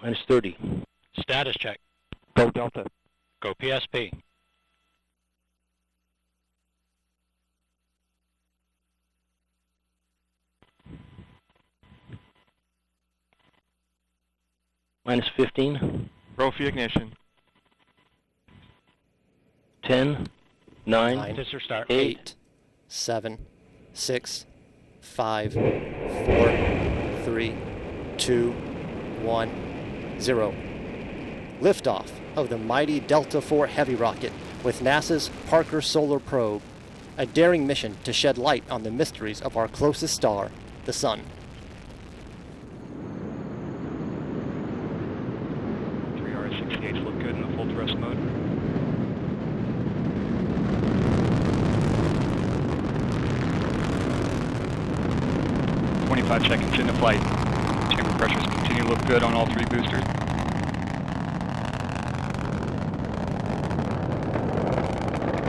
Minus 30. Status check. Go Delta. Go PSP. Minus 15. Roll for ignition. 10, 9, Nine. Pisser start. 8, 7, 6, 5, 4, 3, 2, 1, 0. Liftoff of the mighty Delta IV Heavy rocket with NASA's Parker Solar Probe, a daring mission to shed light on the mysteries of our closest star, the Sun. 3R68 look good in the full thrust mode. Five seconds into flight. Chamber pressures continue to look good on all three boosters.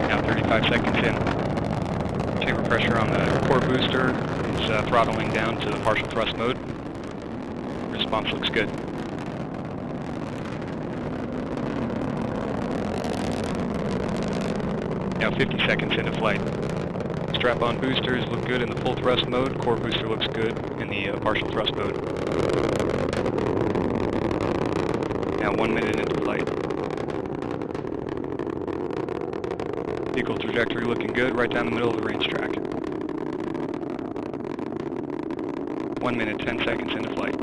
Now 35 seconds in. Chamber pressure on the core booster is throttling down to the partial thrust mode. Response looks good. Now 50 seconds into flight. Strap-on boosters look good in the full thrust mode. Core booster looks good in the partial thrust mode. Now 1 minute into flight. Vehicle trajectory looking good right down the middle of the range track. 1 minute, 10 seconds into flight.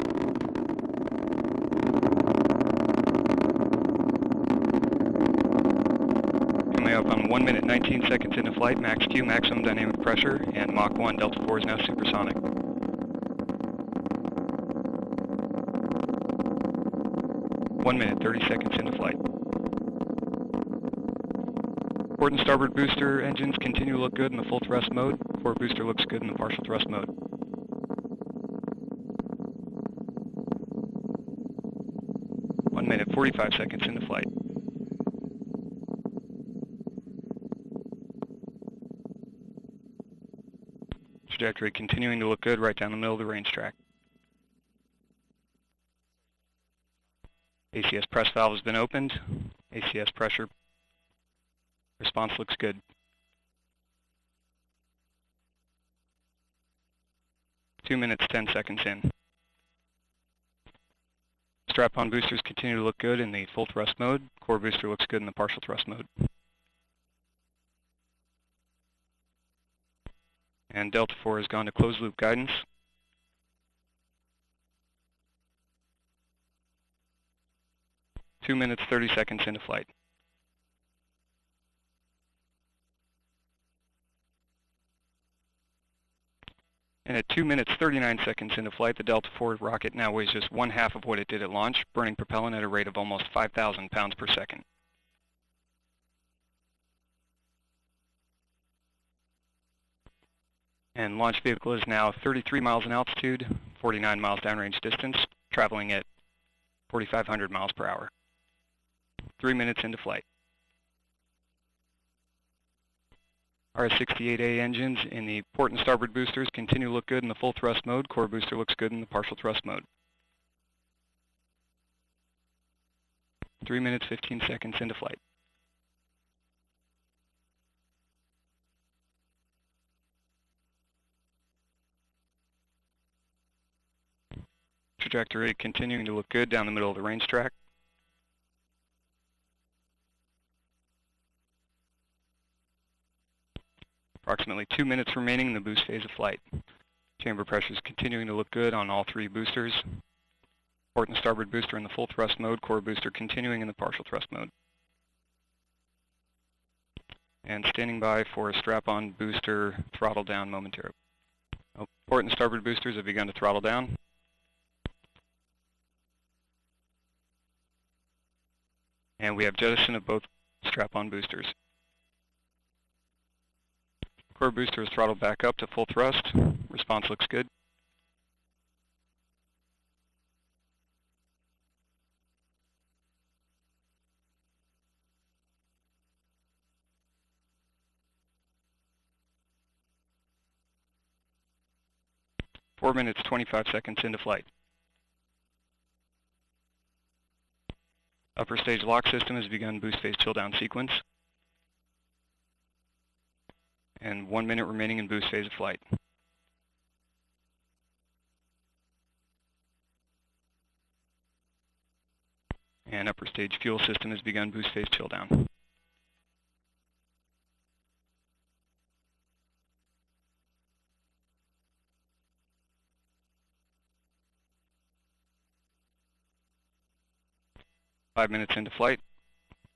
Coming up on 1 minute, 19 seconds into flight, max Q, maximum dynamic pressure, and Mach 1, Delta IV is now supersonic. One minute, 30 seconds into flight. Port and starboard booster engines continue to look good in the full thrust mode. Core booster looks good in the partial thrust mode. 1 minute, 45 seconds into flight. Trajectory continuing to look good right down the middle of the range track. ACS press valve has been opened. ACS pressure response looks good. Two minutes, 10 seconds in. Strap-on boosters continue to look good in the full thrust mode. Core booster looks good in the partial thrust mode. And Delta IV has gone to closed loop guidance. Two minutes, 30 seconds into flight. And at 2 minutes, 39 seconds into flight, the Delta IV rocket now weighs just 1/2 of what it did at launch, burning propellant at a rate of almost 5,000 pounds per second. And launch vehicle is now 33 miles in altitude, 49 miles downrange distance, traveling at 4,500 miles per hour. 3 minutes into flight. RS-68A engines in the port and starboard boosters continue to look good in the full thrust mode. Core booster looks good in the partial thrust mode. 3 minutes, 15 seconds into flight. Trajectory continuing to look good down the middle of the range track. Approximately 2 minutes remaining in the boost phase of flight. Chamber pressures continuing to look good on all three boosters. Port and starboard booster in the full thrust mode, core booster continuing in the partial thrust mode. And standing by for a strap-on booster throttle down momentarily. Port and starboard boosters have begun to throttle down. And we have jettison of both strap-on boosters. Core booster is throttled back up to full thrust. Response looks good. Four minutes, 25 seconds into flight. Upper stage lock system has begun boost phase chill down sequence. And 1 minute remaining in boost phase of flight. And upper stage fuel system has begun boost phase chill down. Five minutes into flight,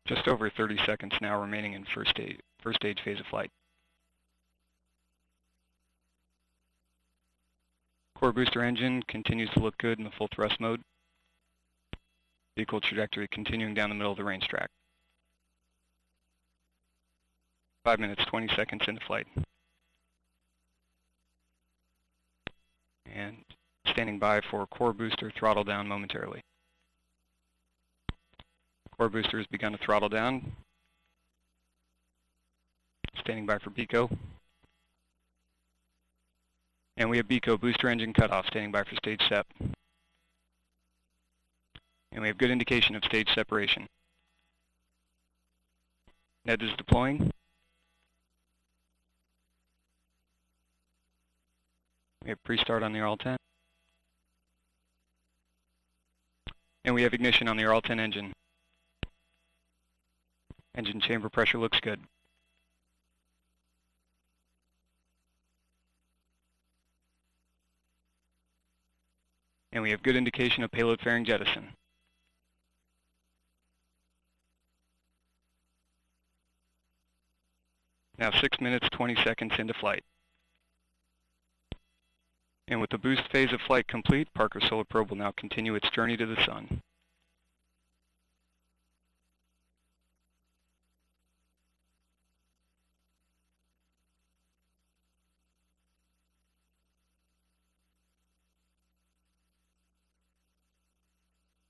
just over 30 seconds now remaining in first stage phase of flight. Core booster engine continues to look good in the full thrust mode. Vehicle trajectory continuing down the middle of the range track. 5 minutes, 20 seconds into flight. And standing by for core booster throttle down momentarily. Core booster has begun to throttle down. Standing by for BECO. And we have BECO booster engine cutoff, standing by for stage sep. And we have good indication of stage separation. NED is deploying. We have pre-start on the RL-10. And we have ignition on the RL-10 engine. Engine chamber pressure looks good. And we have good indication of payload fairing jettison. Now 6 minutes, 20 seconds into flight. And with the boost phase of flight complete, Parker Solar Probe will now continue its journey to the Sun.